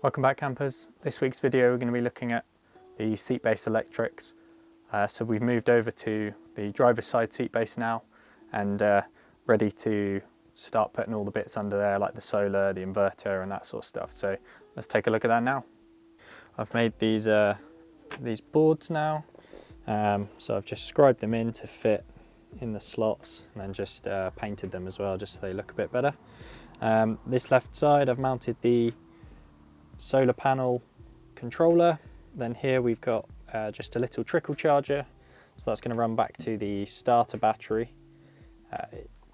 Welcome back, campers. This week's video we're going to be looking at the seat base electrics. So we've moved over to the driver's side seat base now and ready to start putting all the bits under there like the solar, the inverter and that sort of stuff. So let's take a look at that now. I've made these boards now, so I've just scribed them in to fit in the slots and then just painted them as well just so they look a bit better. This left side I've mounted the solar panel controller. Then here we've got just a little trickle charger, so that's going to run back to the starter battery.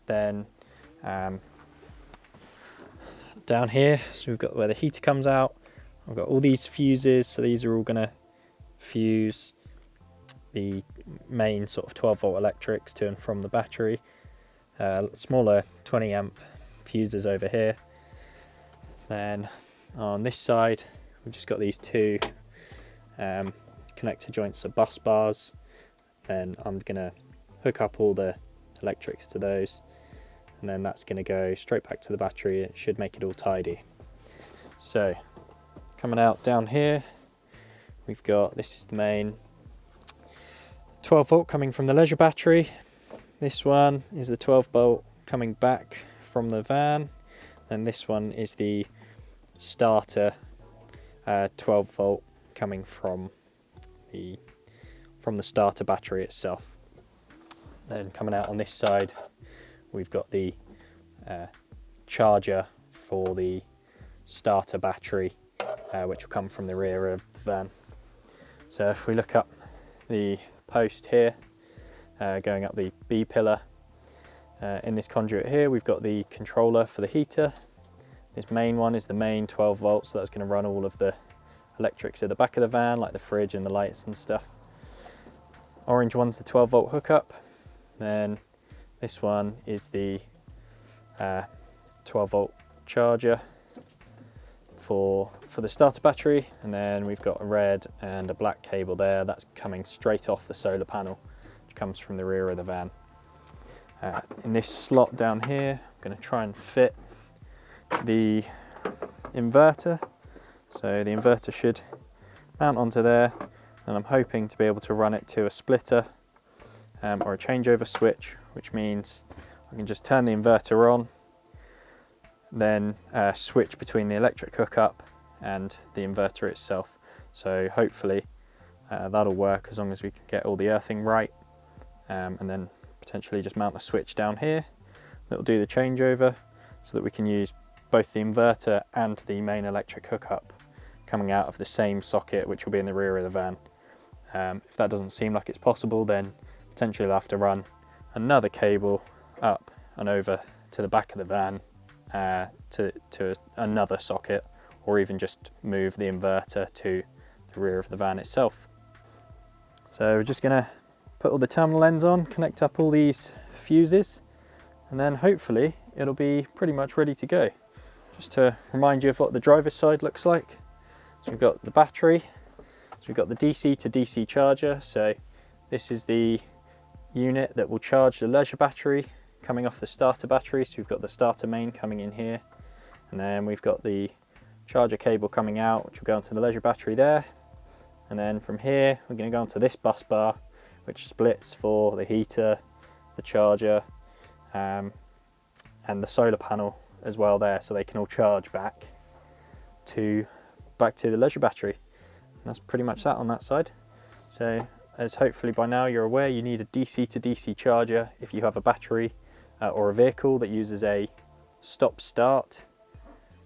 Then down here, so we've got where the heater comes out. I've got all these fuses, so these are all going to fuse the main sort of 12 volt electrics to and from the battery. Smaller 20 amp fuses over here. Then on this side we've just got these two connector joints or bus bars. Then I'm going to hook up all the electrics to those, and then that's going to go straight back to the battery. It should make it all tidy. So coming out down here we've got, this is the main 12 volt coming from the leisure battery. This one is the 12 volt coming back from the van, and this one is the starter 12 volt coming from the starter battery itself. Then coming out on this side we've got the charger for the starter battery, which will come from the rear of the van. So if we look up the post here, going up the B pillar, in this conduit here we've got the controller for the heater. This main one is the main 12 volts, so that's going to run all of the electrics at the back of the van, like the fridge and the lights and stuff. Orange one's the 12 volt hookup. Then this one is the 12 volt charger for the starter battery, and then we've got a red and a black cable there that's coming straight off the solar panel, which comes from the rear of the van. In this slot down here I'm going to try and fit the inverter, so the inverter should mount onto there, and I'm hoping to be able to run it to a splitter or a changeover switch, which means I can just turn the inverter on, then switch between the electric hookup and the inverter itself. So hopefully that'll work as long as we can get all the earthing right, and then potentially just mount a switch down here that'll do the changeover so that we can use both the inverter and the main electric hookup coming out of the same socket, which will be in the rear of the van. If that doesn't seem like it's possible, then potentially I'll have to run another cable up and over to the back of the van to another socket, or even just move the inverter to the rear of the van itself. So we're just going to put all the terminal ends on, connect up all these fuses, and then hopefully it'll be pretty much ready to go. Just to remind you of what the driver's side looks like. So we've got the battery, so we've got the DC to DC charger, so this is the unit that will charge the leisure battery coming off the starter battery. So we've got the starter main coming in here, and then we've got the charger cable coming out, which will go onto the leisure battery there. And then from here we're going to go onto this bus bar, which splits for the heater, the charger, and the solar panel as well there, so they can all charge back to the leisure battery. And that's pretty much that on that side. So as hopefully by now you're aware, you need a DC to DC charger if you have a battery or a vehicle that uses a stop-start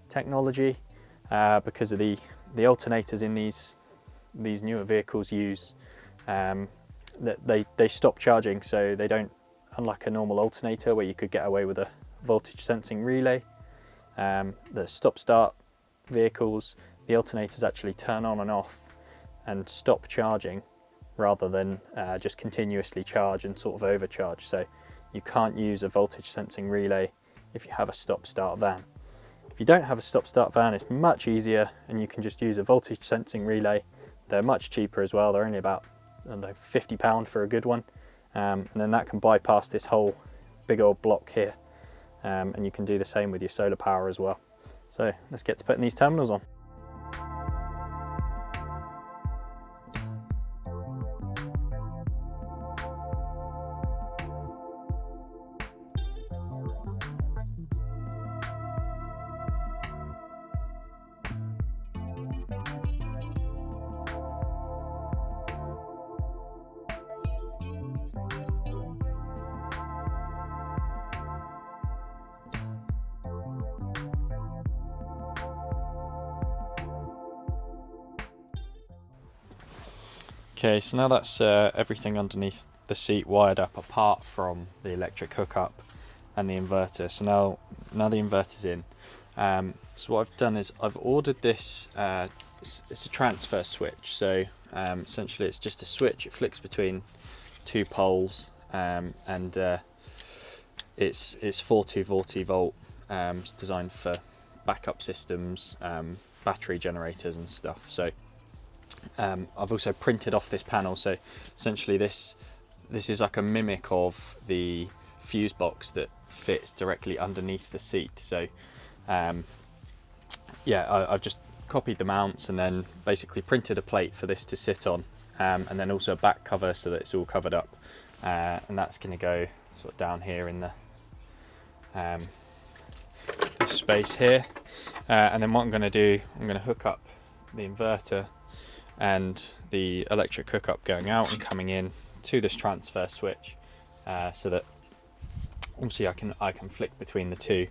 technology, because of the alternators in these newer vehicles use that they stop charging, so they don't, unlike a normal alternator where you could get away with a voltage sensing relay. The stop-start vehicles, the alternators actually turn on and off and stop charging rather than just continuously charge and sort of overcharge. So you can't use a voltage sensing relay if you have a stop-start van. If you don't have a stop-start van, it's much easier, and you can just use a voltage sensing relay. They're much cheaper as well. They're only about, I don't know, £50 for a good one, and then that can bypass this whole big old block here, and you can do the same with your solar power as well. So let's get to putting these terminals on. Okay, so now that's everything underneath the seat wired up apart from the electric hookup and the inverter. So now the inverter's in. So what I've done is I've ordered this, it's a transfer switch. So essentially it's just a switch, it flicks between two poles, and it's 440 volt. It's designed for backup systems, battery generators and stuff. So I've also printed off this panel. So essentially this is like a mimic of the fuse box that fits directly underneath the seat. So yeah, I've just copied the mounts and then basically printed a plate for this to sit on, and then also a back cover so that it's all covered up, and that's going to go sort of down here in the this space here, and then what I'm going to do, I'm going to hook up the inverter and the electric hookup going out and coming in to this transfer switch, so that obviously I can flick between the two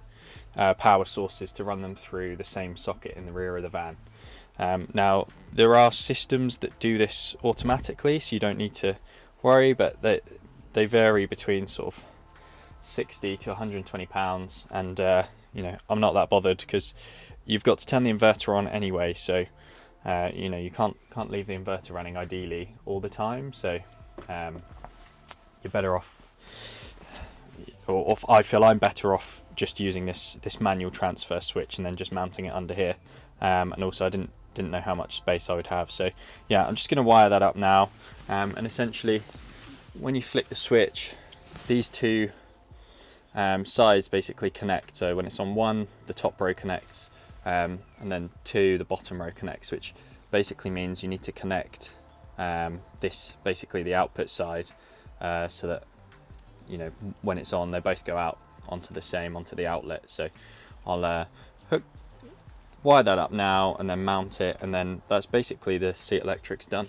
power sources to run them through the same socket in the rear of the van. Now there are systems that do this automatically, so you don't need to worry, but they vary between sort of 60 to 120 pounds, and you know, I'm not that bothered because you've got to turn the inverter on anyway, so you know, you can't leave the inverter running ideally all the time, so you're better off, or I feel I'm better off just using this manual transfer switch and then just mounting it under here, and also I didn't know how much space I would have, so yeah, I'm just going to wire that up now, and essentially when you flick the switch, these two sides basically connect. So when it's on one, the top row connects, and then two, the bottom row connects, which basically means you need to connect this, basically the output side, so that, you know, when it's on, they both go out onto the outlet. So I'll wire that up now and then mount it, and then that's basically the seat electrics done.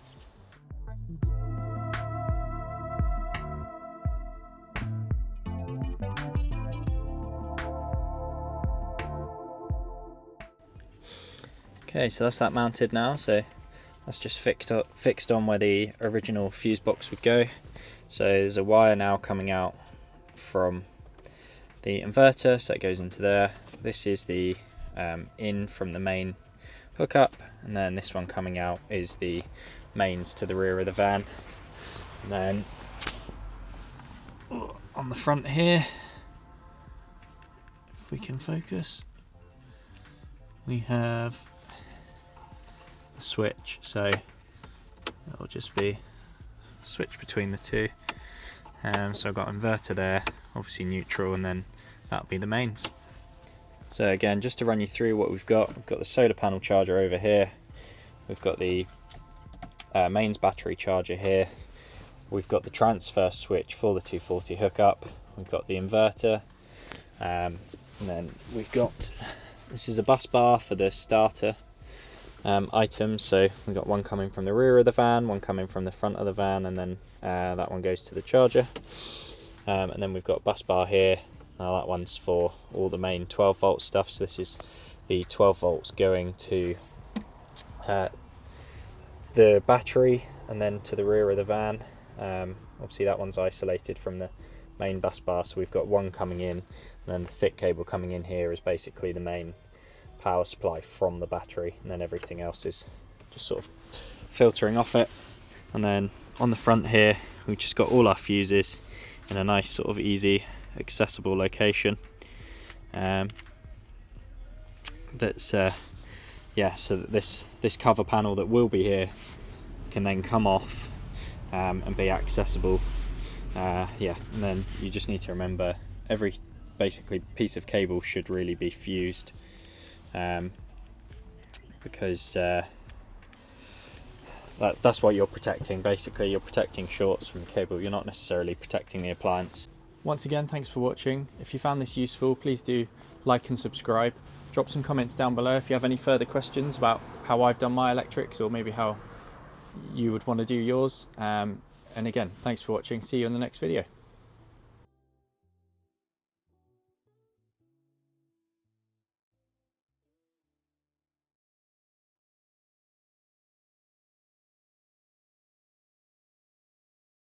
Okay, so that's that mounted now, so that's just fixed on where the original fuse box would go. So there's a wire now coming out from the inverter, so it goes into there. This is the in from the main hookup, and then this one coming out is the mains to the rear of the van. And then on the front here, if we can focus, we have the switch, so it'll just be switch between the two. So I've got inverter there, obviously neutral, and then that'll be the mains. So again, just to run you through what we've got the solar panel charger over here, we've got the mains battery charger here, we've got the transfer switch for the 240 hookup, we've got the inverter, and then we've got, this is a bus bar for the starter items. So we've got one coming from the rear of the van, one coming from the front of the van, and then that one goes to the charger, and then we've got a bus bar here. Now that one's for all the main 12 volt stuff, so this is the 12 volts going to the battery and then to the rear of the van. Obviously that one's isolated from the main bus bar, so we've got one coming in, and then the thick cable coming in here is basically the main power supply from the battery, and then everything else is just sort of filtering off it. And then on the front here, we've just got all our fuses in a nice sort of easy accessible location. That's yeah, so that this cover panel that will be here can then come off and be accessible. Yeah, and then you just need to remember every basically piece of cable should really be fused, because that's what you're protecting. Basically you're protecting shorts from the cable, you're not necessarily protecting the appliance. Once again, thanks for watching. If you found this useful, please do like and subscribe. Drop some comments down below if you have any further questions about how I've done my electrics, or maybe how you would want to do yours. And again, thanks for watching. See you in the next video.